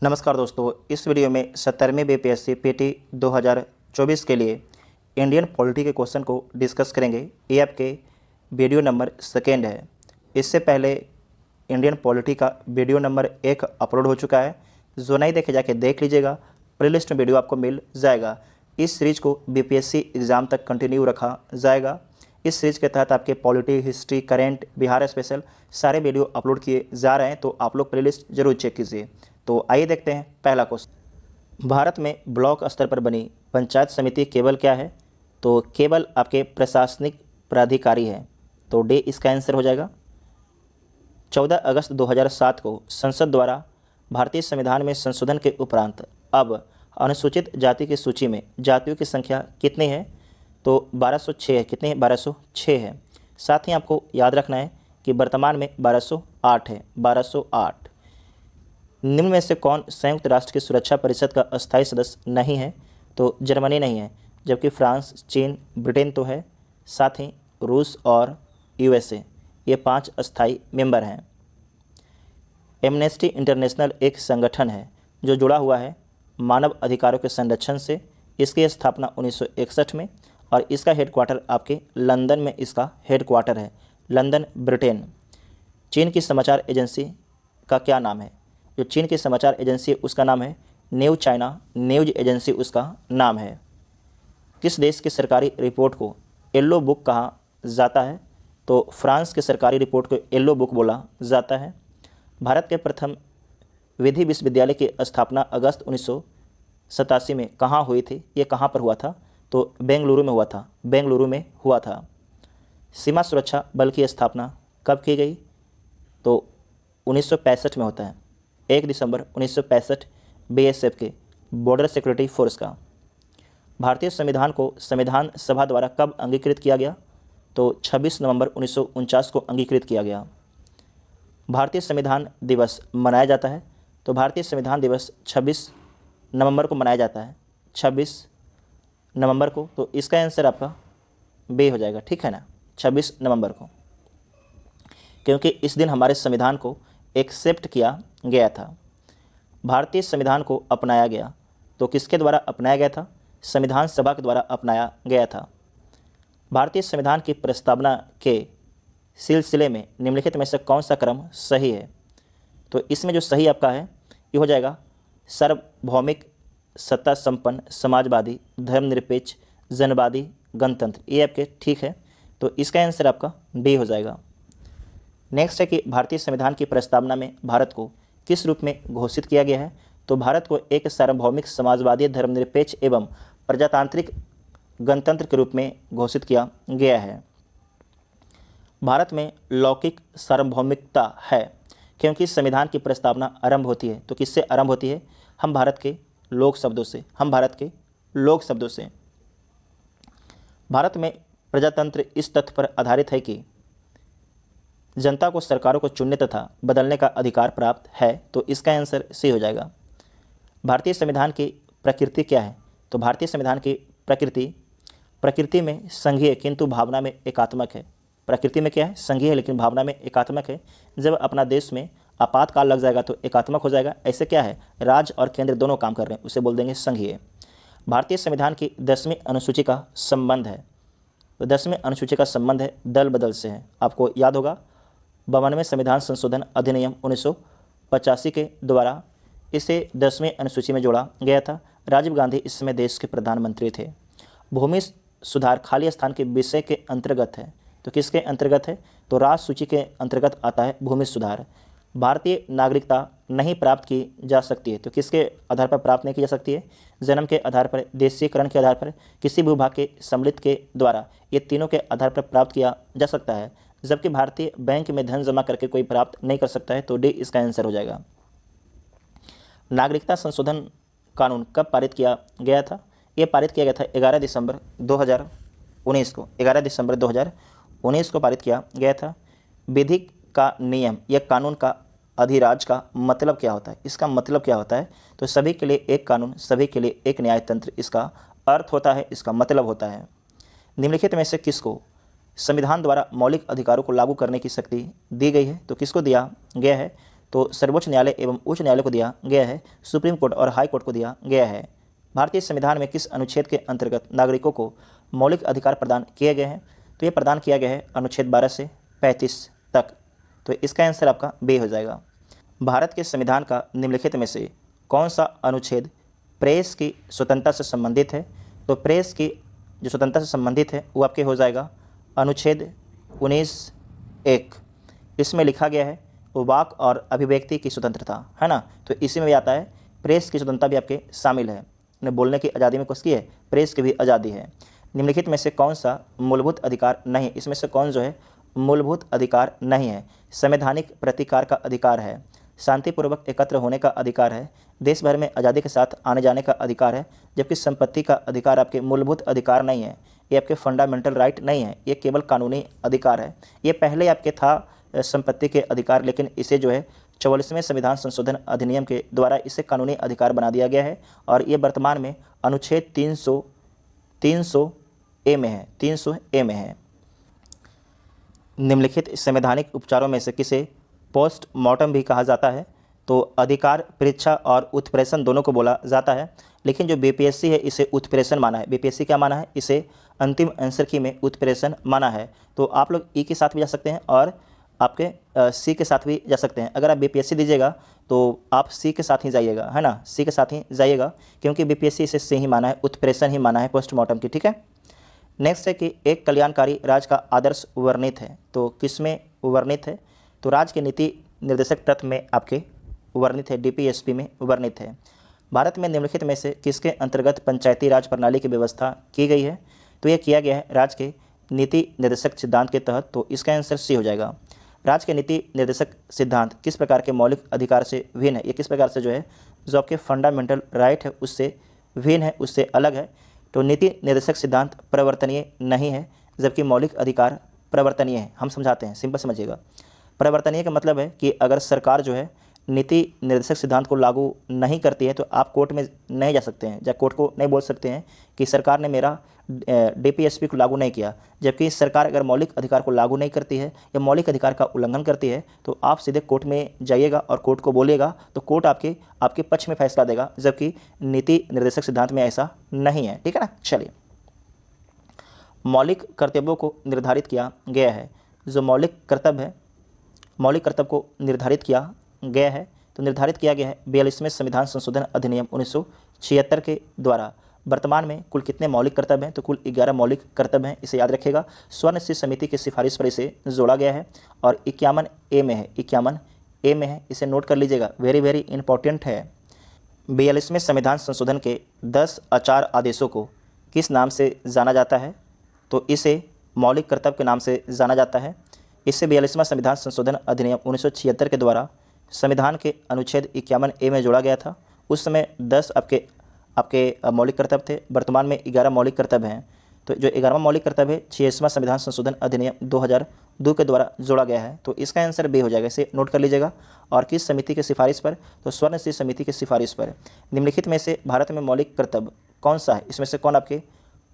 नमस्कार दोस्तों, इस वीडियो में 70वीं बीपीएससी पीटी 2024 के लिए इंडियन पॉलिटी के क्वेश्चन को डिस्कस करेंगे। ये आपके वीडियो नंबर 2 है। इससे पहले इंडियन पॉलिटी का वीडियो नंबर 1 अपलोड हो चुका है। जो नहीं देखे जाके देख लीजिएगा, प्लेलिस्ट में वीडियो आपको मिल जाएगा। इस सीरीज को बीपीएससी एग्ज़ाम तक कंटिन्यू रखा जाएगा। इस सीरीज के तहत आपके polity, history, current, Bihar special सारे वीडियो अपलोड किए जा रहे हैं, तो आप लोग प्लेलिस्ट जरूर चेक कीजिए। तो आइए देखते हैं पहला क्वेश्चन। भारत में ब्लॉक स्तर पर बनी पंचायत समिति केवल क्या है? तो केवल आपके प्रशासनिक प्राधिकारी है, तो डे इसका आंसर हो जाएगा। 14 अगस्त 2007 को संसद द्वारा भारतीय संविधान में संशोधन के उपरांत अब अनुसूचित जाति की सूची में जातियों की संख्या कितनी है? तो 1206 है। कितनी है? 1206 है। साथ ही आपको याद रखना है कि वर्तमान में 1208 है। 1208। निम्न में से कौन संयुक्त राष्ट्र की सुरक्षा परिषद का अस्थायी सदस्य नहीं है? तो जर्मनी नहीं है, जबकि फ्रांस, चीन, ब्रिटेन तो है, साथ ही रूस और यूएसए, ये 5 अस्थायी मेंबर हैं। एमनेस्टी इंटरनेशनल एक संगठन है जो जुड़ा हुआ है मानव अधिकारों के संरक्षण से। इसकी स्थापना 1961 में और इसका हेडक्वार्टर आपके लंदन में इसका हेडक्वार्टर है, लंदन, ब्रिटेन। चीन की समाचार एजेंसी का क्या नाम है? जो चीन की समाचार एजेंसी है उसका नाम है न्यू चाइना न्यूज एजेंसी, उसका नाम है। किस देश की सरकारी रिपोर्ट को येलो बुक कहा जाता है? तो फ्रांस की सरकारी रिपोर्ट को येलो बुक बोला जाता है। भारत के प्रथम विधि विश्वविद्यालय की स्थापना अगस्त 1987 में कहाँ हुई थी? ये कहाँ पर हुआ था? तो बेंगलुरु में हुआ था। बेंगलुरु में हुआ था। सीमा सुरक्षा बल की स्थापना कब की गई? तो 1965 में होता है। 1 दिसंबर 1965 बीएसएफ के बॉर्डर सिक्योरिटी फोर्स का। भारतीय संविधान को संविधान सभा द्वारा कब अंगीकृत किया गया? तो 26 नवंबर 1949 को अंगीकृत किया गया। भारतीय संविधान दिवस मनाया जाता है, तो भारतीय संविधान दिवस 26 नवंबर को मनाया जाता है। 26 नवंबर को, तो इसका आंसर आपका बी हो जाएगा। ठीक है ना, 26 नवंबर को, क्योंकि इस दिन हमारे संविधान को एक्सेप्ट किया गया था। भारतीय संविधान को अपनाया गया, तो किसके द्वारा अपनाया गया था? संविधान सभा के द्वारा अपनाया गया था। भारतीय संविधान की प्रस्तावना के सिलसिले में निम्नलिखित में से कौन सा क्रम सही है? तो इसमें जो सही आपका है ये हो जाएगा सार्वभौमिक, सत्ता संपन्न, समाजवादी, धर्मनिरपेक्ष, जनवादी, गणतंत्र। ये आपके ठीक है, तो इसका आंसर आपका डी हो जाएगा। नेक्स्ट है कि भारतीय संविधान की प्रस्तावना में भारत को किस रूप में घोषित किया गया है? तो भारत को एक सार्वभौमिक, समाजवादी, धर्मनिरपेक्ष एवं प्रजातांत्रिक गणतंत्र के रूप में घोषित किया गया है। भारत में लौकिक सार्वभौमिकता है, क्योंकि संविधान की प्रस्तावना आरंभ होती है, तो किससे आरंभ होती है? हम भारत के लोक शब्दों से। हम भारत के लोक शब्दों से। भारत में प्रजातंत्र इस तथ्य पर आधारित है कि जनता को सरकारों को चुनने तथा बदलने का अधिकार प्राप्त है, तो इसका आंसर सी हो जाएगा। भारतीय संविधान की प्रकृति क्या है? तो भारतीय संविधान की प्रकृति में संघीय किंतु भावना में एकात्मक है। प्रकृति में क्या है? संघीय है, लेकिन भावना में एकात्मक है। जब अपना देश में आपातकाल लग जाएगा तो एकात्मक हो जाएगा। ऐसे क्या है? राज्य और केंद्र दोनों काम कर रहे हैं, उसे बोल देंगे संघीय। भारतीय संविधान की 10वीं अनुसूची का संबंध है, तो 10वीं अनुसूची का संबंध है दल बदल से है। आपको याद होगा 52वें संविधान संशोधन अधिनियम 1985 के द्वारा इसे 10वीं अनुसूची में जोड़ा गया था। राजीव गांधी इस समय देश के प्रधानमंत्री थे। भूमि सुधार खाली स्थान के विषय के अंतर्गत है, तो किसके अंतर्गत है? तो राष्ट्र सूची के अंतर्गत आता है भूमि सुधार। भारतीय नागरिकता नहीं प्राप्त की जा सकती है, तो किसके आधार पर प्राप्त नहीं की जा सकती है? जन्म के आधार पर, देशीयकरण के आधार पर, किसी भूभाग के सम्मिलित के द्वारा, ये तीनों के आधार पर प्राप्त किया जा सकता है। जबकि भारतीय बैंक में धन जमा करके कोई प्राप्त नहीं कर सकता है, तो डी इसका आंसर हो जाएगा। नागरिकता संशोधन कानून कब पारित किया गया था? ये पारित किया गया था 11 दिसंबर 2019 को। 11 दिसंबर 2019 को पारित किया गया था। विधि का नियम या कानून का अधिराज का मतलब क्या होता है? इसका मतलब क्या होता है? तो सभी के लिए एक कानून, सभी के लिए एक न्यायतंत्र, इसका अर्थ होता है, इसका मतलब होता है। निम्नलिखित में से किसको संविधान द्वारा मौलिक अधिकारों को लागू करने की शक्ति दी गई है? तो किसको दिया गया है? तो सर्वोच्च न्यायालय एवं उच्च न्यायालय को दिया गया है, सुप्रीम कोर्ट और हाई कोर्ट को दिया गया है। भारतीय संविधान में किस अनुच्छेद के अंतर्गत नागरिकों को मौलिक अधिकार प्रदान किए गए हैं? तो ये प्रदान किया गया है अनुच्छेद 12 से 35 तक। तो इसका आंसर आपका बी हो जाएगा। भारत के संविधान का निम्नलिखित में से कौन सा अनुच्छेद प्रेस की स्वतंत्रता से संबंधित है? तो प्रेस की जो स्वतंत्रता से संबंधित है वो आपके हो जाएगा अनुच्छेद 19(1). इसमें लिखा गया है वाक और अभिव्यक्ति की स्वतंत्रता, है ना। तो इसी में भी आता है प्रेस की स्वतंत्रता भी आपके शामिल है। उन्हें बोलने की आज़ादी में किसकी है? प्रेस की भी आज़ादी है। निम्नलिखित में से कौन सा मूलभूत अधिकार नहीं? इसमें से कौन जो है मूलभूत अधिकार नहीं है? संवैधानिक प्रतिकार का अधिकार है, शांतिपूर्वक एकत्र होने का अधिकार है, देश भर में आज़ादी के साथ आने जाने का अधिकार है। जबकि संपत्ति का अधिकार आपके मूलभूत अधिकार नहीं है, ये आपके फंडामेंटल राइट नहीं है, ये केवल कानूनी अधिकार है। ये पहले आपके था संपत्ति के अधिकार, लेकिन इसे जो है 44वें संविधान संशोधन अधिनियम के द्वारा इसे कानूनी अधिकार बना दिया गया है और ये वर्तमान में अनुच्छेद 300(a) में है, 300(a) में है। निम्नलिखित संवैधानिक उपचारों में से किसे पोस्टमार्टम भी कहा जाता है? तो अधिकार परीक्षा और उत्प्रेषण दोनों को बोला जाता है, लेकिन जो बीपीएससी है इसे उत्प्रेषण माना है। बीपीएससी क्या माना है? इसे अंतिम आंसर की में उत्प्रेषण माना है। तो आप लोग ई के साथ भी जा सकते हैं और आपके सी के साथ भी जा सकते हैं। अगर आप बीपीएससी दीजिएगा तो आप सी के साथ ही जाइएगा, है ना, सी के साथ ही जाइएगा, क्योंकि बीपीएससी इसे सी ही माना है, उत्प्रेषण ही माना है पोस्टमार्टम की, ठीक है। नेक्स्ट है कि एक कल्याणकारी राज्य का आदर्श वर्णित है। तो किस में वर्णित है? तो राज्य के नीति निर्देशक तत्व में आपके वर्णित है, डीपीएसपी में वर्णित है। भारत में निम्नलिखित में से किसके अंतर्गत पंचायती राज प्रणाली की व्यवस्था की गई है? तो यह किया गया है राज्य के नीति निर्देशक सिद्धांत के तहत। तो इसका आंसर सी हो जाएगा। राज्य के नीति निर्देशक सिद्धांत किस प्रकार के मौलिक अधिकार से भिन्न है? ये किस प्रकार से जो है जो आपके फंडामेंटल राइट है उससे भिन्न है, उससे अलग है। तो नीति निर्देशक सिद्धांत परिवर्तनीय नहीं है, जबकि मौलिक अधिकार परिवर्तनीय है। हम समझाते हैं, सिंपल समझिएगा। परिवर्तनीय का मतलब है कि अगर सरकार जो है नीति निर्देशक सिद्धांत को लागू नहीं करती है तो आप कोर्ट में नहीं जा सकते हैं, या कोर्ट को नहीं बोल सकते हैं कि सरकार ने मेरा डीपीएसपी को लागू नहीं किया। जबकि सरकार अगर मौलिक अधिकार को लागू नहीं करती है या मौलिक अधिकार का उल्लंघन करती है तो आप सीधे कोर्ट में जाइएगा और कोर्ट को बोलिएगा, तो कोर्ट आपके पक्ष में फैसला देगा, जबकि नीति निर्देशक सिद्धांत में ऐसा नहीं है, ठीक है ना। चलिए, मौलिक कर्तव्यों को निर्धारित किया गया है। जो मौलिक कर्तव्य है, मौलिक कर्तव्य को निर्धारित किया गया है, तो निर्धारित किया गया है 42वें संविधान संशोधन अधिनियम 1976 के द्वारा। वर्तमान में कुल कितने मौलिक कर्तव्य हैं? तो कुल 11 मौलिक कर्तव्य हैं, इसे याद रखिएगा। स्वर्णश्री समिति की सिफारिश पर इसे जोड़ा गया है और 51(a) में है, 51(a) में है, इसे नोट कर लीजिएगा, वेरी वेरी इंपॉर्टेंट है। 42वें संविधान संशोधन के 10 आचार आदेशों को किस नाम से जाना जाता है? तो इसे मौलिक कर्तव्य के नाम से जाना जाता है। इससे 42वां संविधान संशोधन अधिनियम 1976 के द्वारा संविधान के अनुच्छेद 51(a) में जोड़ा गया था। उस समय 10 आपके मौलिक कर्तव्य थे, वर्तमान में 11 मौलिक कर्तव्य हैं। तो जो 11वां मौलिक कर्तव्य है 86वां संविधान संशोधन अधिनियम 2002 के द्वारा जोड़ा गया है। तो इसका आंसर बी हो जाएगा, इसे नोट कर लीजिएगा। और किस समिति की सिफारिश पर? तो स्वर्णश्री समिति की सिफारिश पर। निम्नलिखित में से भारत में मौलिक कर्तव्य कौन सा है? इसमें से कौन आपके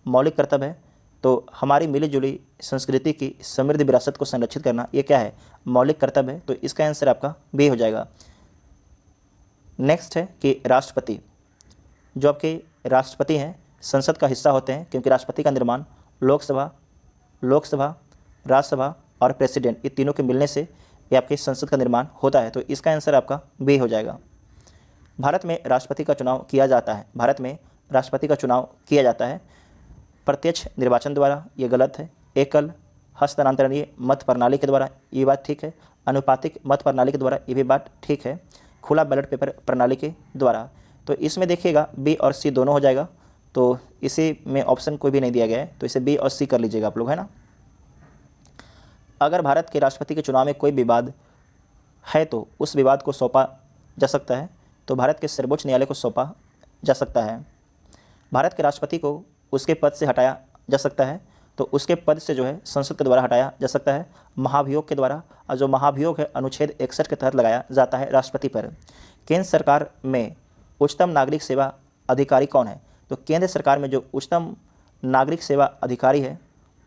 मौलिक कर्तव्य है? तो हमारी मिलीजुली संस्कृति की समृद्ध विरासत को संरक्षित करना, ये क्या है? मौलिक कर्तव्य है। तो इसका आंसर आपका बी हो जाएगा। नेक्स्ट है कि राष्ट्रपति, जो आपके राष्ट्रपति हैं संसद का हिस्सा होते हैं, क्योंकि राष्ट्रपति का निर्माण लोकसभा, राज्यसभा और प्रेसिडेंट, ये तीनों के मिलने से ये आपके संसद का निर्माण होता है। तो इसका आंसर आपका बी हो जाएगा। भारत में राष्ट्रपति का चुनाव किया जाता है, भारत में राष्ट्रपति का चुनाव किया जाता है प्रत्यक्ष निर्वाचन द्वारा, ये गलत है। एकल हस्तांतरणीय मत प्रणाली के द्वारा, ये बात ठीक है। अनुपातिक मत प्रणाली के द्वारा, ये भी बात ठीक है। खुला बैलेट पेपर प्रणाली के द्वारा। तो इसमें देखिएगा बी और सी दोनों हो जाएगा। तो इसी में ऑप्शन कोई भी नहीं दिया गया है, तो इसे बी और सी कर लीजिएगा आप लोग, है ना। अगर भारत के राष्ट्रपति के चुनाव में कोई विवाद है तो उस विवाद को सौंपा जा सकता है, तो भारत के सर्वोच्च न्यायालय को सौंपा जा सकता है। भारत के राष्ट्रपति को उसके पद से हटाया जा सकता है, तो उसके पद से जो है संसद के द्वारा हटाया जा सकता है महाभियोग के द्वारा। और जो महाभियोग है अनुच्छेद 61 के तहत लगाया जाता है राष्ट्रपति पर। केंद्र सरकार में उच्चतम नागरिक सेवा अधिकारी कौन है? तो केंद्र सरकार में जो उच्चतम नागरिक सेवा अधिकारी है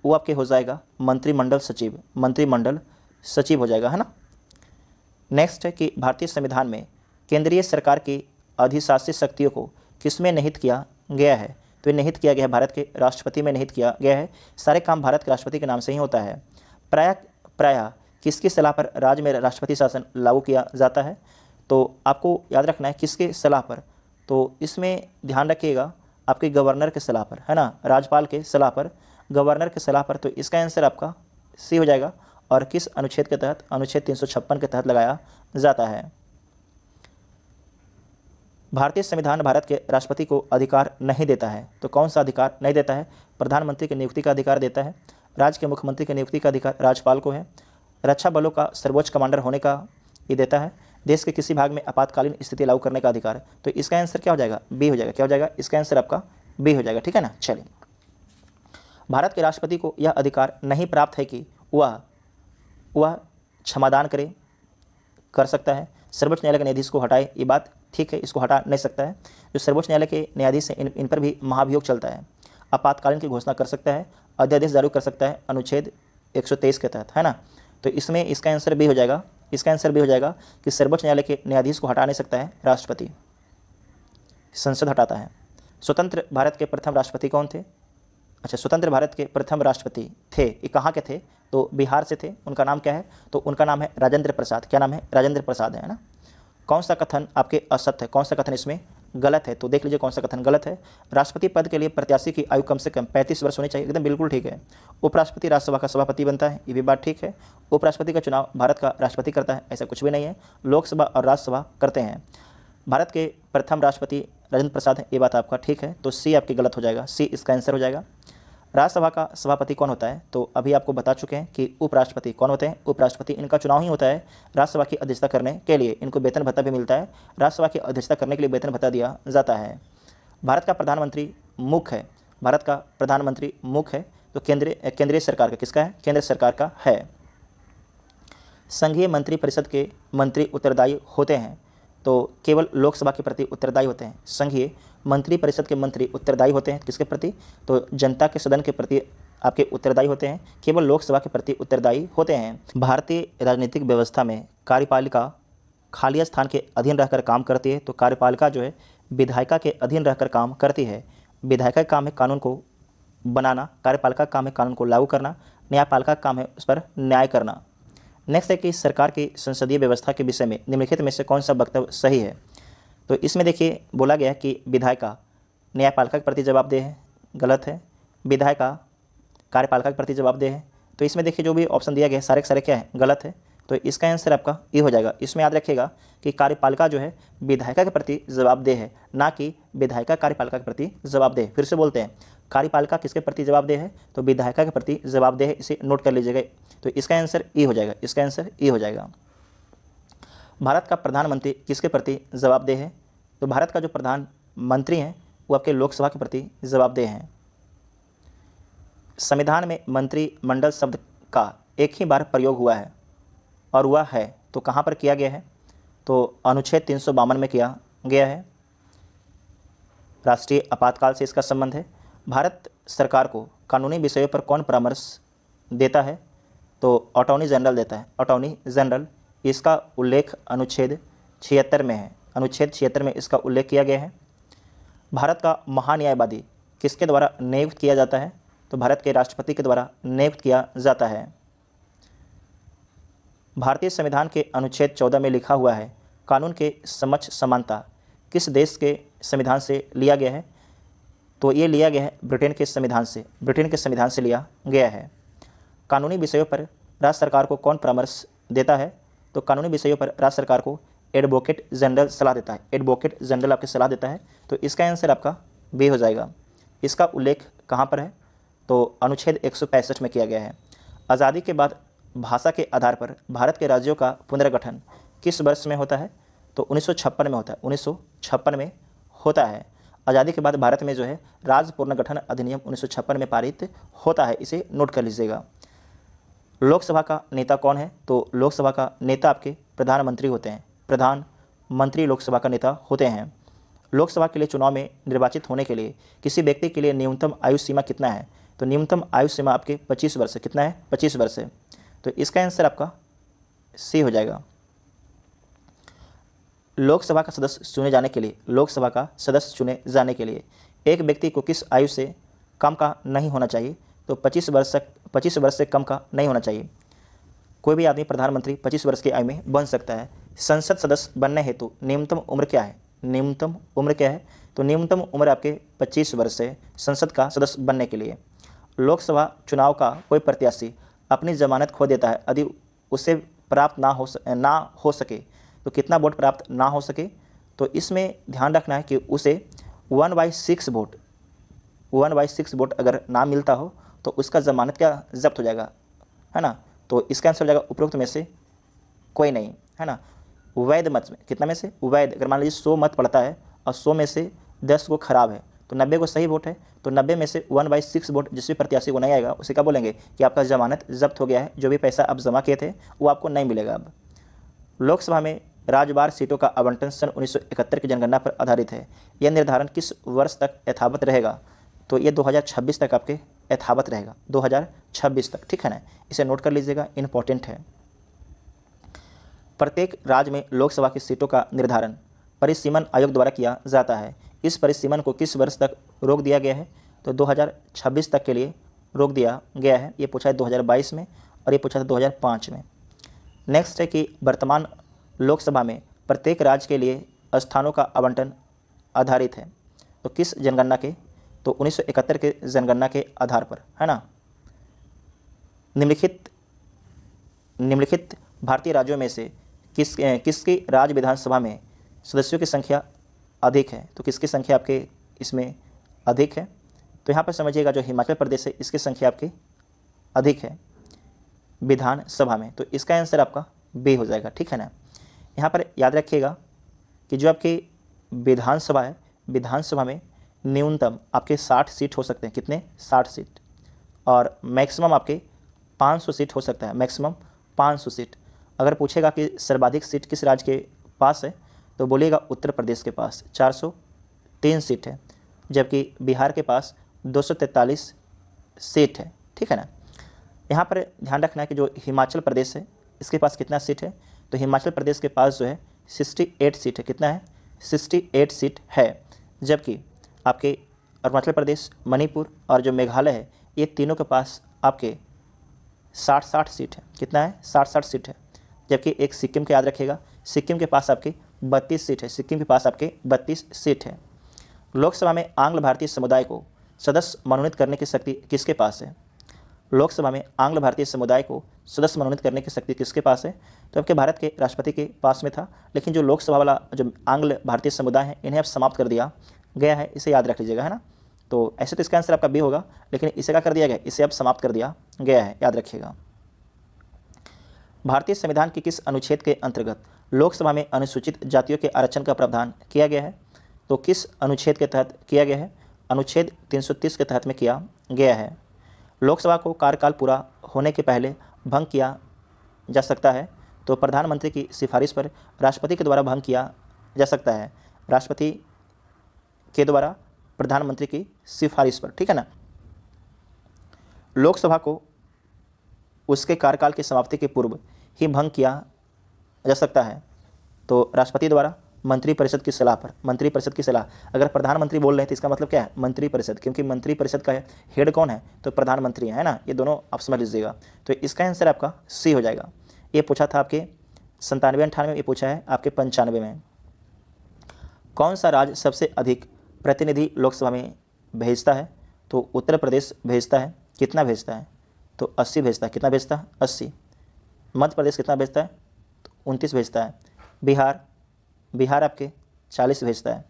वो आपके हो जाएगा मंत्रिमंडल सचिव, मंत्रिमंडल सचिव हो जाएगा, है ना। नेक्स्ट है कि भारतीय संविधान में केंद्रीय सरकार की अधिशासित शक्तियों को किसमें निहित किया गया है? तो ये निहित किया गया है भारत के राष्ट्रपति में निहित किया गया है। सारे काम भारत के राष्ट्रपति के नाम से ही होता है। प्रायः किसकी सलाह पर राज्य में राष्ट्रपति शासन लागू किया जाता है? तो आपको याद रखना है किसके सलाह पर, तो इसमें ध्यान रखिएगा आपके गवर्नर के सलाह पर, है ना, राज्यपाल के सलाह पर, गवर्नर के सलाह पर। तो इसका आंसर आपका सी हो जाएगा। और किस अनुच्छेद के तहत? अनुच्छेद 356 के तहत लगाया जाता है। भारतीय संविधान भारत के राष्ट्रपति को अधिकार नहीं देता है, तो कौन सा अधिकार नहीं देता है? प्रधानमंत्री की नियुक्ति का अधिकार देता है, राज्य के मुख्यमंत्री की नियुक्ति का अधिकार राज्यपाल को है, रक्षा बलों का सर्वोच्च कमांडर होने का ये देता है, देश के किसी भाग में आपातकालीन स्थिति लागू करने का अधिकार। तो इसका आंसर क्या हो जाएगा? बी हो जाएगा। क्या हो जाएगा? इसका आंसर आपका बी हो जाएगा। ठीक है ना। चलिए, भारत के राष्ट्रपति को यह अधिकार नहीं प्राप्त है कि वह क्षमादान कर सकता है, सर्वोच्च न्यायालय के न्यायाधीश को हटाए। ये बात ठीक है, इसको हटा नहीं सकता है। जो सर्वोच्च न्यायालय के न्यायाधीश हैं इन पर भी महाभियोग चलता है। आपातकालीन की घोषणा कर सकता है, अध्यादेश जारी कर सकता है अनुच्छेद 123 के तहत, है ना। तो इसमें इसका आंसर बी हो जाएगा। इसका आंसर भी हो जाएगा कि सर्वोच्च न्यायालय के न्यायाधीश को हटा नहीं सकता है राष्ट्रपति, संसद हटाता है। स्वतंत्र भारत के प्रथम राष्ट्रपति कौन थे? अच्छा, स्वतंत्र भारत के प्रथम राष्ट्रपति थे, ये कहाँ के थे? तो बिहार से थे। उनका नाम क्या है? तो उनका नाम है राजेंद्र प्रसाद। क्या नाम है? राजेंद्र प्रसाद है ना। कौन सा कथन आपके असत्य है? कौन सा कथन इसमें गलत है? तो देख लीजिए कौन सा कथन गलत है। राष्ट्रपति पद के लिए प्रत्याशी की आयु कम से कम 35 वर्ष होनी चाहिए, एकदम बिल्कुल ठीक है। उपराष्ट्रपति राज्यसभा का सभापति बनता है, ये भी बात ठीक है। उपराष्ट्रपति का चुनाव भारत का राष्ट्रपति करता है, ऐसा कुछ भी नहीं है। लोकसभा और राज्यसभा करते हैं। भारत के प्रथम राष्ट्रपति राजेंद्र प्रसाद हैं, ये बात आपका ठीक है। तो सी आपकी गलत हो जाएगा, सी इसका आंसर हो जाएगा। राज्यसभा का सभापति कौन होता है? तो अभी आपको बता चुके हैं कि उपराष्ट्रपति कौन होते हैं। उपराष्ट्रपति, इनका चुनाव ही होता है राज्यसभा की अध्यक्षता करने के लिए। इनको वेतन भत्ता भी मिलता है, राज्यसभा की अध्यक्षता करने के लिए वेतन भत्ता दिया जाता है। भारत का प्रधानमंत्री मुख्य है। भारत का प्रधानमंत्री मुख्य है, तो केंद्रीय सरकार का किसका है? केंद्र सरकार का है। संघीय मंत्री परिषद के मंत्री उत्तरदायी होते हैं, तो केवल लोकसभा के प्रति उत्तरदायी होते हैं। संघीय मंत्री परिषद के मंत्री उत्तरदायी होते हैं किसके प्रति? तो जनता के सदन के प्रति आपके उत्तरदायी होते हैं, केवल लोकसभा के प्रति उत्तरदायी होते हैं। भारतीय राजनीतिक व्यवस्था में कार्यपालिका खाली स्थान के अधीन रहकर काम करती है, तो कार्यपालिका जो है विधायिका के अधीन रहकर काम करती है। विधायिका का काम है कानून को बनाना, कार्यपालिका का काम है कानून को लागू करना, न्यायपालिका का काम है उस पर न्याय करना। नेक्स्ट है कि सरकार की संसदीय व्यवस्था के विषय में निम्नलिखित में से कौन सा वक्तव्य सही है? तो इसमें देखिए बोला गया है कि विधायिका न्यायपालिका के प्रति जवाबदेह है, गलत है। विधायिका कार्यपालिका के प्रति जवाबदेह है, तो इसमें देखिए जो भी ऑप्शन दिया गया है सारे के सारे क्या है? गलत है। तो इसका आंसर आपका ये हो जाएगा। इसमें याद रखिएगा कि कार्यपालिका जो है विधायिका के प्रति जवाबदेह है, ना कि विधायिका कार्यपालिका के प्रति जवाबदेह। फिर से बोलते हैं, कार्यपालिका किसके प्रति जवाबदेह है? तो विधायिका के प्रति जवाबदेह है, इसे नोट कर लीजिएगा। तो इसका आंसर ई हो जाएगा। इसका आंसर ई हो जाएगा। भारत का प्रधानमंत्री किसके प्रति जवाबदेह है? तो भारत का जो प्रधानमंत्री हैं वो आपके लोकसभा के प्रति जवाबदेह हैं। संविधान में मंत्रिमंडल शब्द का एक ही बार प्रयोग हुआ है और हुआ है, तो कहाँ पर किया गया है? तो अनुच्छेद 352 में किया गया है। राष्ट्रीय आपातकाल से इसका संबंध है। भारत सरकार को कानूनी विषयों पर कौन परामर्श देता है? तो अटॉर्नी जनरल देता है, अटॉर्नी जनरल। इसका उल्लेख अनुच्छेद 76 में है। अनुच्छेद 76 में इसका उल्लेख किया गया है। भारत का महान्यायवादी किसके द्वारा नियुक्त किया जाता है? तो भारत के राष्ट्रपति के द्वारा नियुक्त किया जाता है। भारतीय संविधान के अनुच्छेद 14 में लिखा हुआ है, कानून के समक्ष समानता किस देश के संविधान से लिया गया है? तो ये लिया गया है ब्रिटेन के संविधान से। ब्रिटेन के संविधान से लिया गया है। कानूनी विषयों पर राज्य सरकार को कौन परामर्श देता है? तो कानूनी विषयों पर राज्य सरकार को एडवोकेट जनरल सलाह देता है। एडवोकेट जनरल आपकी सलाह देता है। तो इसका आंसर आपका बी हो जाएगा। इसका उल्लेख कहाँ पर है? तो अनुच्छेद 165 में किया गया है। आज़ादी के बाद भाषा के आधार पर भारत के राज्यों का पुनर्गठन किस वर्ष में होता है? तो 1956 में होता है। 1956 में होता है। आज़ादी के बाद भारत में जो है राज्य पुनर्गठन अधिनियम 1956 में पारित होता है, इसे नोट कर लीजिएगा। लोकसभा का नेता कौन है? तो लोकसभा का नेता आपके प्रधानमंत्री होते हैं। प्रधानमंत्री लोकसभा का नेता होते हैं। लोकसभा के लिए चुनाव में निर्वाचित होने के लिए किसी व्यक्ति के लिए न्यूनतम आयु सीमा कितना है? तो न्यूनतम आयु सीमा आपके 25 वर्ष है। कितना है? 25 वर्ष है। तो इसका आंसर आपका सी हो जाएगा। लोकसभा का सदस्य चुने जाने के लिए, लोकसभा का सदस्य चुने जाने के लिए एक व्यक्ति को किस आयु से कम का नहीं होना चाहिए? तो 25 वर्ष से कम का नहीं होना चाहिए। कोई भी आदमी प्रधानमंत्री 25 वर्ष की आयु में बन सकता है। संसद सदस्य बनने हेतु न्यूनतम उम्र क्या है? न्यूनतम उम्र क्या है? तो न्यूनतम उम्र आपके 25 वर्ष है संसद का सदस्य बनने के लिए। लोकसभा चुनाव का कोई प्रत्याशी अपनी जमानत खो देता है यदि उसे प्राप्त ना हो सके तो कितना वोट प्राप्त ना हो सके? तो इसमें ध्यान रखना है कि उसे 1/6 वोट अगर ना मिलता हो तो उसका जमानत क्या जब्त हो जाएगा, है ना। तो इसका आंसर हो जाएगा उपरोक्त में से कोई नहीं, है ना। वैध मत में कितना में से? वैध। अगर मान लीजिए 100 मत पड़ता है और 100 में से 10 को खराब है तो 90 को सही वोट है, तो 90 में से 1/6 वोट जिस भी प्रत्याशी को नहीं आएगा उसे क्या बोलेंगे कि आपका जमानत जब्त हो गया है, जो भी पैसा आप जमा किए थे वो आपको नहीं मिलेगा अब। लोकसभा में राज्यवार सीटों का आवंटन सन 1971 की जनगणना पर आधारित है। यह निर्धारण किस वर्ष तक यथावत रहेगा? तो ये 2026 तक आपके यथावत रहेगा, 2026 तक, ठीक है ना। इसे नोट कर लीजिएगा, इंपॉर्टेंट है। प्रत्येक राज्य में लोकसभा की सीटों का निर्धारण परिसीमन आयोग द्वारा किया जाता है। इस परिसीमन को किस वर्ष तक रोक दिया गया है? तो 2026 तक के लिए रोक दिया गया है। ये पूछा है 2022 में और ये पूछा था 2005 में। नेक्स्ट है कि वर्तमान लोकसभा में प्रत्येक राज्य के लिए स्थानों का आवंटन आधारित है। तो किस जनगणना के? तो 1971 के जनगणना के आधार पर, है ना। निम्नलिखित भारतीय राज्यों में से किसकी राज्य विधानसभा में सदस्यों की संख्या अधिक है? तो किसकी संख्या आपके इसमें अधिक है? तो यहाँ पर समझिएगा जो हिमाचल प्रदेश है इसकी संख्या आपकी अधिक है विधानसभा में, तो इसका आंसर आपका बी हो जाएगा, ठीक है ना। यहाँ पर याद रखिएगा कि जो आपकी विधानसभा है, विधानसभा में न्यूनतम आपके 60 सीट हो सकते हैं। कितने? 60 सीट। और मैक्सिमम आपके 500 सीट हो सकता है, मैक्सिमम 500 सीट। अगर पूछेगा कि सर्वाधिक सीट किस राज्य के पास है तो बोलिएगा उत्तर प्रदेश के पास 403 सीट है, जबकि बिहार के पास 243 सीट है, ठीक है ना। यहाँ पर ध्यान रखना है कि जो हिमाचल प्रदेश है इसके पास कितना सीट है? तो हिमाचल प्रदेश के पास जो है 68 सीट है। कितना है? 68 सीट है। जबकि आपके अरुणाचल प्रदेश, मणिपुर और जो मेघालय है ये तीनों के पास आपके 60 सीट है। कितना है? 60 सीट है। जबकि एक सिक्किम के याद रखिएगा, सिक्किम के पास आपके 32 सीट है। सिक्किम के पास आपके 32 सीट है। लोकसभा में आंग्ल भारतीय समुदाय को सदस्य मनोनीत करने की शक्ति किसके पास है? लोकसभा में आंग्ल भारतीय समुदाय को सदस्य मनोनीत करने की शक्ति किसके पास है? तो आपके भारत के राष्ट्रपति के पास में था, लेकिन जो लोकसभा वाला जो आंग्ल भारतीय समुदाय है इन्हें अब समाप्त कर दिया गया है, इसे याद रख लीजिएगा, है ना। तो ऐसे तो इसका आंसर आपका बी होगा, लेकिन इसे क्या कर दिया गया? इसे अब समाप्त कर दिया गया है, याद रखिएगा। भारतीय संविधान के किस अनुच्छेद के अंतर्गत लोकसभा में अनुसूचित जातियों के आरक्षण का प्रावधान किया गया है? तो किस अनुच्छेद के तहत किया गया है? अनुच्छेद 330 के तहत में किया गया है। लोकसभा को कार्यकाल पूरा होने के पहले भंग किया जा सकता है, तो प्रधानमंत्री की सिफारिश पर राष्ट्रपति के द्वारा भंग किया जा सकता है। राष्ट्रपति के द्वारा प्रधानमंत्री की सिफारिश पर, ठीक है ना। लोकसभा को उसके कार्यकाल की समाप्ति के पूर्व ही भंग किया जा सकता है, तो राष्ट्रपति द्वारा मंत्रिपरिषद की सलाह पर। मंत्रिपरिषद की सलाह, अगर प्रधानमंत्री बोल रहे हैं तो इसका मतलब क्या है? मंत्रिपरिषद, क्योंकि मंत्रिपरिषद का हेड कौन है? तो प्रधानमंत्री है ना। ये दोनों आप समझ लीजिएगा। तो इसका आंसर आपका सी हो जाएगा। ये पूछा था आपके 97-98 में, ये पूछा है आपके 95 में। कौन सा राज्य सबसे अधिक प्रतिनिधि लोकसभा में भेजता है? तो उत्तर प्रदेश भेजता है। कितना भेजता है? तो 80 भेजता है। कितना भेजता है? 80। मध्य प्रदेश कितना भेजता है? तो 29 भेजता है। बिहार आपके 40 भेजता है।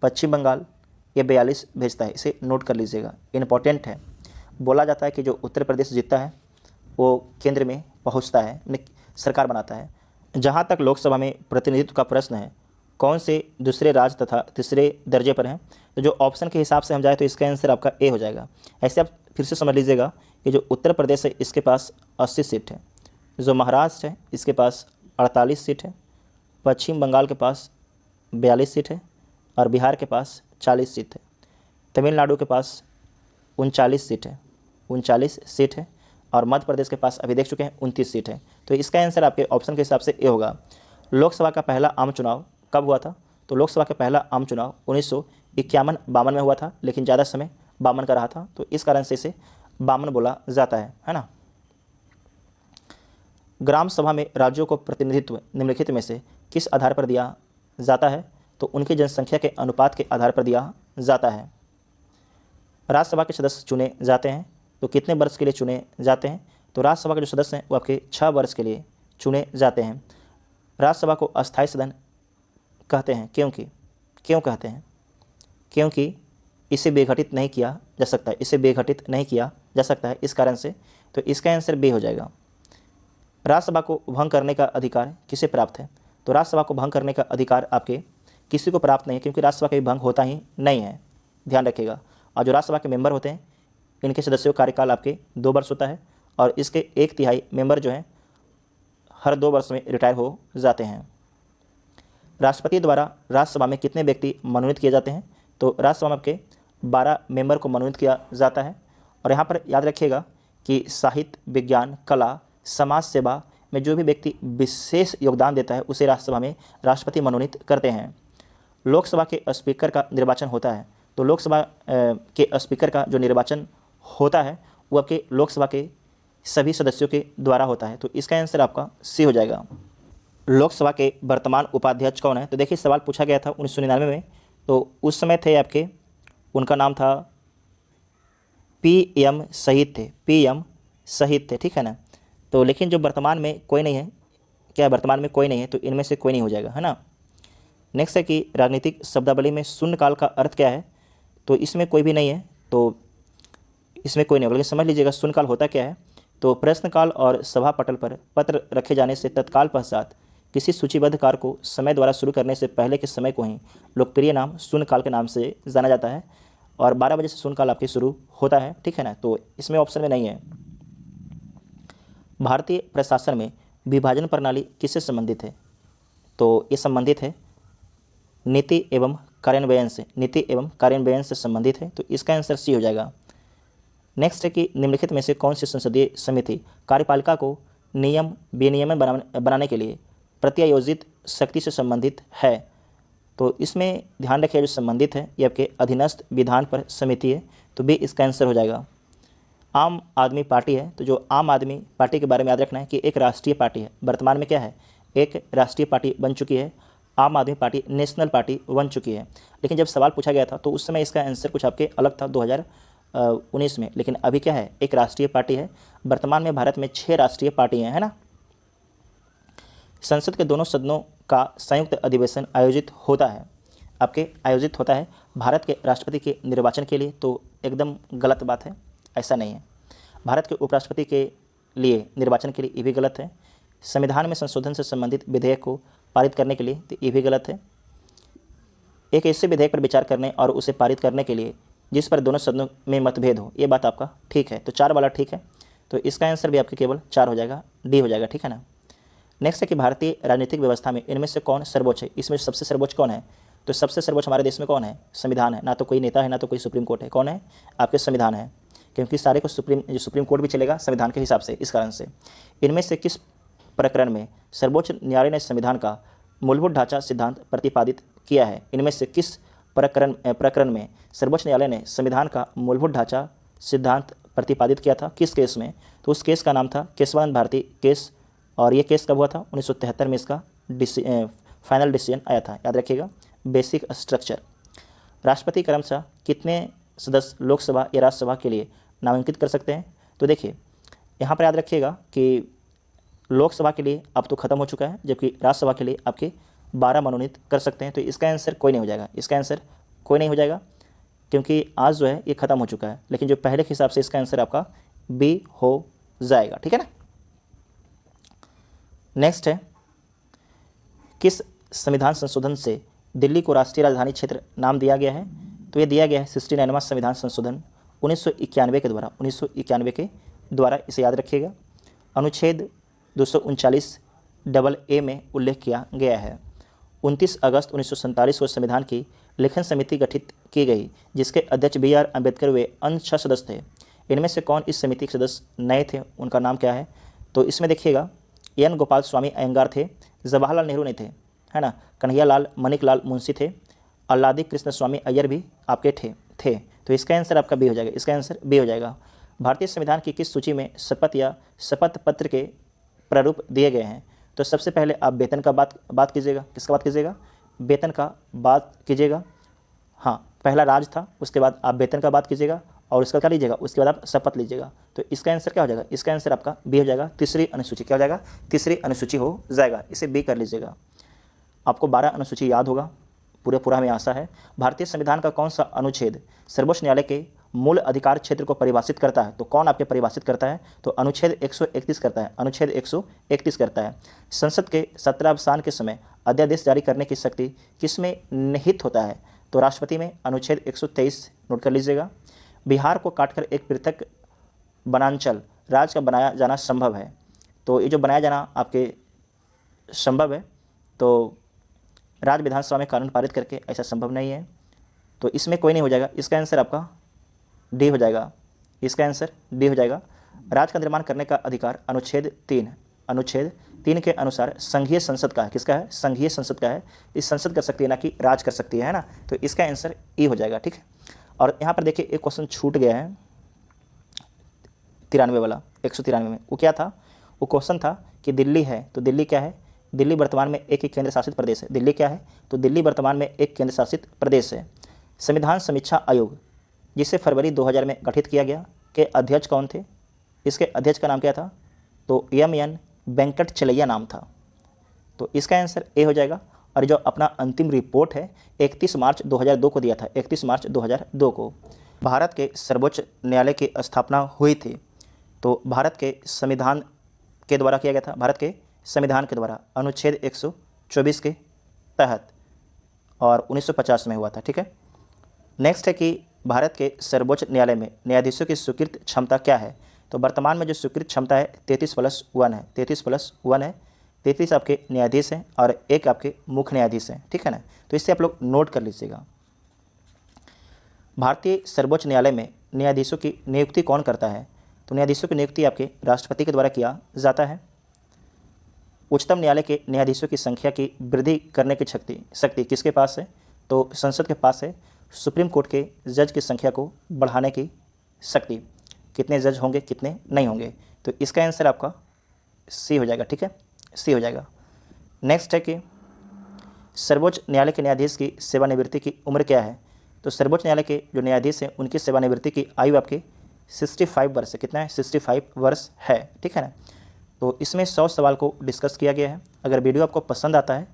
पश्चिम बंगाल ये 42 भेजता है। इसे नोट कर लीजिएगा, इंपॉर्टेंट है। बोला जाता है कि जो उत्तर प्रदेश जीतता है वो केंद्र में पहुंचता है, सरकार बनाता है। जहां तक लोकसभा में प्रतिनिधित्व का प्रश्न है, कौन से दूसरे राज्य तथा तीसरे दर्जे पर हैं? तो जो ऑप्शन के हिसाब से हम जाए तो इसका आंसर आपका ए हो जाएगा। ऐसे आप फिर से समझ लीजिएगा कि जो उत्तर प्रदेश है इसके पास 80 सीट है, जो महाराष्ट्र है इसके पास 48 सीट है, पश्चिम बंगाल के पास 42 सीट है और बिहार के पास 40 सीट है। तमिलनाडु के पास 39 सीट है, 39 सीट है और मध्य प्रदेश के पास अभी देख चुके हैं 29 सीट है। तो इसका आंसर आपके ऑप्शन के हिसाब से ए होगा। लोकसभा का पहला आम चुनाव कब हुआ था? तो लोकसभा का पहला आम चुनाव 1951-52 में हुआ था, लेकिन ज़्यादा समय 52 का रहा था, तो इस कारण से इसे 52 बोला जाता है ना। ग्राम सभा में राज्यों को प्रतिनिधित्व निम्नलिखित में से किस आधार पर दिया जाता है? तो उनकी जनसंख्या के अनुपात के आधार पर दिया जाता है। राज्यसभा के सदस्य चुने जाते हैं, तो कितने वर्ष के लिए चुने जाते हैं? तो राज्यसभा के जो सदस्य हैं वो आपके 6 वर्ष के लिए चुने जाते हैं। राज्यसभा को अस्थायी सदन कहते हैं, क्यों कहते हैं? क्योंकि इसे विघटित नहीं किया जा सकता है, इस कारण से। तो इसका आंसर बी हो जाएगा। राज्यसभा को भंग करने का अधिकार किसे प्राप्त है? तो राज्यसभा को भंग करने का अधिकार आपके किसी को प्राप्त नहीं है, क्योंकि राज्यसभा का भंग होता ही नहीं है, ध्यान रखिएगा। और जो राज्यसभा के मेंबर होते हैं इनके सदस्यों का कार्यकाल आपके 2 वर्ष होता है, और इसके 1/3 मेंबर जो हैं हर 2 वर्ष में रिटायर हो जाते हैं। राष्ट्रपति द्वारा राज्यसभा में कितने व्यक्ति मनोनीत किए जाते हैं? तो राज्यसभा में आपके 12 मेंबर को मनोनीत किया जाता है। और यहाँ पर याद रखिएगा कि साहित्य, विज्ञान, कला, समाज सेवा में जो भी व्यक्ति विशेष योगदान देता है उसे राज्यसभा में राष्ट्रपति मनोनीत करते हैं। लोकसभा के स्पीकर का निर्वाचन होता है, तो लोकसभा के स्पीकर का जो निर्वाचन होता है वो आपके लोकसभा के सभी सदस्यों के द्वारा होता है, तो इसका आंसर आपका सी हो जाएगा। लोकसभा के वर्तमान उपाध्यक्ष कौन है? तो देखिए सवाल पूछा गया था 1999 में, तो उस समय थे आपके, उनका नाम था PM शहीद थे, ठीक है ना। तो लेकिन जो वर्तमान में कोई नहीं है, क्या वर्तमान में कोई नहीं है? तो इनमें से कोई नहीं हो जाएगा, है ना। नेक्स्ट है कि राजनीतिक शब्दावली में शून्यकाल का अर्थ क्या है? तो इसमें कोई भी नहीं है, तो इसमें कोई नहीं होगा, लेकिन समझ लीजिएगा शून्यकाल होता क्या है। तो प्रश्नकाल और सभा पटल पर पत्र रखे जाने से तत्काल पश्चात किसी सूचीबद्ध कार्य को समय द्वारा शुरू करने से पहले के समय को ही लोकप्रिय नाम शून्यकाल के नाम से जाना जाता है, और 12 बजे से शून्यकाल आपके शुरू होता है, ठीक है ना। तो इसमें ऑप्शन में नहीं है। भारतीय प्रशासन में विभाजन प्रणाली किससे संबंधित है? तो ये संबंधित है नीति एवं कार्यान्वयन से संबंधित है, तो इसका आंसर सी हो जाएगा। नेक्स्ट है कि निम्नलिखित में से कौन सी संसदीय समिति कार्यपालिका को नियम विनियमन बनाने के लिए प्रत्यायोजित शक्ति से संबंधित है? तो इसमें ध्यान रखिए जो संबंधित है ये आपके अधीनस्थ विधान पर समिति है, तो भी इसका आंसर हो जाएगा। आम आदमी पार्टी है, तो जो आम आदमी पार्टी के बारे में याद रखना है कि एक राष्ट्रीय पार्टी है, वर्तमान में क्या है, एक राष्ट्रीय पार्टी बन चुकी है। आम आदमी पार्टी नेशनल पार्टी बन चुकी है। लेकिन जब सवाल पूछा गया था तो उस समय इसका आंसर कुछ आपके अलग था 2019 में, लेकिन अभी क्या है, एक राष्ट्रीय पार्टी है। वर्तमान में भारत में 6 राष्ट्रीय पार्टियां हैं ना। संसद के दोनों सदनों का संयुक्त अधिवेशन आयोजित होता है भारत के राष्ट्रपति के निर्वाचन के लिए, तो एकदम गलत बात है, ऐसा नहीं है। भारत के उपराष्ट्रपति के लिए निर्वाचन के लिए ये भी गलत है। संविधान में संशोधन से संबंधित विधेयक को पारित करने के लिए, तो ये भी गलत है। एक ऐसे विधेयक पर विचार करने और उसे पारित करने के लिए जिस पर दोनों सदनों में मतभेद हो, ये बात आपका ठीक है, तो 4 वाला ठीक है, तो इसका आंसर भी आपके केवल 4 हो जाएगा, डी हो जाएगा, ठीक है ना। नेक्स्ट है कि भारतीय राजनीतिक व्यवस्था में इनमें से कौन सर्वोच्च है? इसमें सबसे सर्वोच्च कौन है? तो सबसे सर्वोच्च हमारे देश में कौन है? संविधान है। ना तो कोई नेता है, ना तो कोई सुप्रीम कोर्ट है, कौन है? आपके संविधान है, क्योंकि सारे को सुप्रीम कोर्ट भी चलेगा संविधान के हिसाब से। इस कारण से इनमें से किस प्रकरण में सर्वोच्च न्यायालय ने संविधान का मूलभूत ढांचा सिद्धांत प्रतिपादित किया है? इनमें से किस प्रकरण में सर्वोच्च न्यायालय ने संविधान का मूलभूत ढांचा सिद्धांत प्रतिपादित किया था? किस केस में? तो उस केस का नाम था केशवानंद भारती केस, और ये केस कब हुआ था? 1973 में इसका फाइनल डिसीजन आया था, याद रखिएगा। Basic structure. राष्ट्रपति क्रमशः कितने सदस्य लोकसभा या राज्यसभा के लिए नामांकित कर सकते हैं? तो देखिए यहाँ पर याद रखिएगा कि लोकसभा के लिए अब तो खत्म हो चुका है, जबकि राज्यसभा के लिए आपके 12 मनोनीत कर सकते हैं, तो इसका आंसर कोई नहीं हो जाएगा, क्योंकि आज जो है ये खत्म हो चुका है। लेकिन जो पहले के हिसाब से इसका आंसर आपका बी हो जाएगा, ठीक है ना। नेक्स्ट है किस संविधान संशोधन से दिल्ली को राष्ट्रीय राजधानी क्षेत्र नाम दिया गया है? तो ये दिया गया है 69वां संविधान संशोधन 1991 के द्वारा, इसे याद रखिएगा। अनुच्छेद 239 में उल्लेख किया गया है। 29 अगस्त 1947 को संविधान की लेखन समिति गठित की गई, जिसके अध्यक्ष BR अम्बेडकर वे अन्य 6 सदस्य थे। इनमें से कौन इस समिति के सदस्य नए थे, उनका नाम क्या है? तो इसमें देखिएगा N. गोपाल स्वामी अयंगार थे, जवाहरलाल नेहरू नहीं थे, है ना, कन्हैया लाल मणिक लाल मुंशी थे, अल्लादी कृष्ण स्वामी अय्यर भी आपके थे। तो इसका आंसर आपका बी हो जाएगा, इसका आंसर बी हो जाएगा। भारतीय संविधान की किस सूची में शपथ या शपथ पत्र के प्रारूप दिए गए हैं? तो सबसे पहले आप वेतन का बात कीजिएगा। किसका बात कीजिएगा? वेतन का बात कीजिएगा। हाँ, पहला राज था, उसके बाद आप वेतन का बात कीजिएगा और उसका क्या लीजिएगा, उसके बाद आप शपथ लीजिएगा। तो इसका आंसर क्या हो जाएगा? इसका आंसर आपका बी हो जाएगा, तीसरी अनुसूची। क्या हो जाएगा? तीसरी अनुसूची हो जाएगा, इसे बी कर लीजिएगा। आपको 12 अनुसूची याद होगा, पूरा हमें आशा है। भारतीय संविधान का कौन सा अनुच्छेद सर्वोच्च न्यायालय के मूल अधिकार क्षेत्र को परिभाषित करता है? तो कौन आपके परिभाषित करता है? तो अनुच्छेद 131 करता है, अनुच्छेद 131 करता है। संसद के 17 अवसान के समय अध्यादेश जारी करने की शक्ति किसमें निहित होता है? तो राष्ट्रपति में, अनुच्छेद 123 नोट कर लीजिएगा। बिहार को काटकर एक पृथक वनांचल राज्य का बनाया जाना संभव है? तो ये जो बनाया जाना आपके संभव है, तो राज्य विधानसभा में कानून पारित करके ऐसा संभव नहीं है, तो इसमें कोई नहीं हो जाएगा। इसका आंसर आपका डी हो जाएगा, इसका आंसर डी हो जाएगा। राज्य का निर्माण करने का अधिकार अनुच्छेद 3 के अनुसार संघीय संसद का है। किसका है? संघीय संसद का है। इस संसद कर सकती है, ना कि राज कर सकती है ना। तो इसका आंसर ई हो जाएगा, ठीक है। और यहाँ पर देखिए एक क्वेश्चन छूट गया है 93 वाला, 193 में। वो क्या था? वो क्वेश्चन था कि दिल्ली है, तो दिल्ली क्या है? दिल्ली वर्तमान में एक केंद्र शासित प्रदेश है। दिल्ली क्या है? तो दिल्ली वर्तमान में एक केंद्र शासित प्रदेश है। संविधान समीक्षा आयोग, जिसे फरवरी 2000 में गठित किया गया, के अध्यक्ष कौन थे? इसके अध्यक्ष का नाम क्या था? तो एम.एन. वेंकटचलैया नाम था। तो इसका आंसर ए हो जाएगा। और जो अपना अंतिम रिपोर्ट है 31 मार्च 2002 को दिया था, 31 मार्च 2002 को। भारत के सर्वोच्च न्यायालय की स्थापना हुई थी, तो भारत के संविधान के द्वारा किया गया था, भारत के संविधान के द्वारा अनुच्छेद 124 के तहत, और 1950 में हुआ था, ठीक है। नेक्स्ट है कि भारत के सर्वोच्च न्यायालय में न्यायाधीशों की स्वीकृत क्षमता क्या है? तो वर्तमान में जो स्वीकृत क्षमता है 33+1 है, 33+1 है। 33 आपके न्यायाधीश हैं और एक आपके मुख्य न्यायाधीश हैं, ठीक है ना। तो इससे आप लोग नोट कर लीजिएगा। भारतीय सर्वोच्च न्यायालय में न्यायाधीशों की नियुक्ति कौन करता है? तो न्यायाधीशों की नियुक्ति आपके राष्ट्रपति के द्वारा किया जाता है। उच्चतम न्यायालय के न्यायाधीशों की संख्या की वृद्धि करने की शक्ति किसके पास है? तो संसद के पास है। सुप्रीम कोर्ट के जज की संख्या को बढ़ाने की शक्ति, कितने जज होंगे कितने नहीं होंगे, तो इसका आंसर आपका सी हो जाएगा, ठीक है, सी हो जाएगा। नेक्स्ट है कि सर्वोच्च न्यायालय के न्यायाधीश की सेवानिवृत्ति की उम्र क्या है? तो सर्वोच्च न्यायालय के जो न्यायाधीश हैं उनकी सेवानिवृत्ति की आयु आपकी 65 वर्ष है। कितना है? 65 वर्ष है, ठीक है ना। तो इसमें 100 सवाल को डिस्कस किया गया है। अगर वीडियो आपको पसंद आता है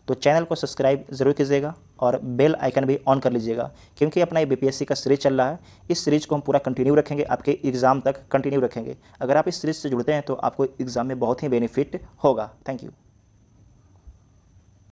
तो चैनल को सब्सक्राइब ज़रूर कीजिएगा और बेल आइकन भी ऑन कर लीजिएगा, क्योंकि अपना ये बीपीएससी का सीरीज चल रहा है। इस सीरीज को हम पूरा कंटिन्यू रखेंगे, आपके एग्ज़ाम तक कंटिन्यू रखेंगे। अगर आप इस सीरीज से जुड़ते हैं तो आपको एग्ज़ाम में बहुत ही बेनिफिट होगा। Thank you.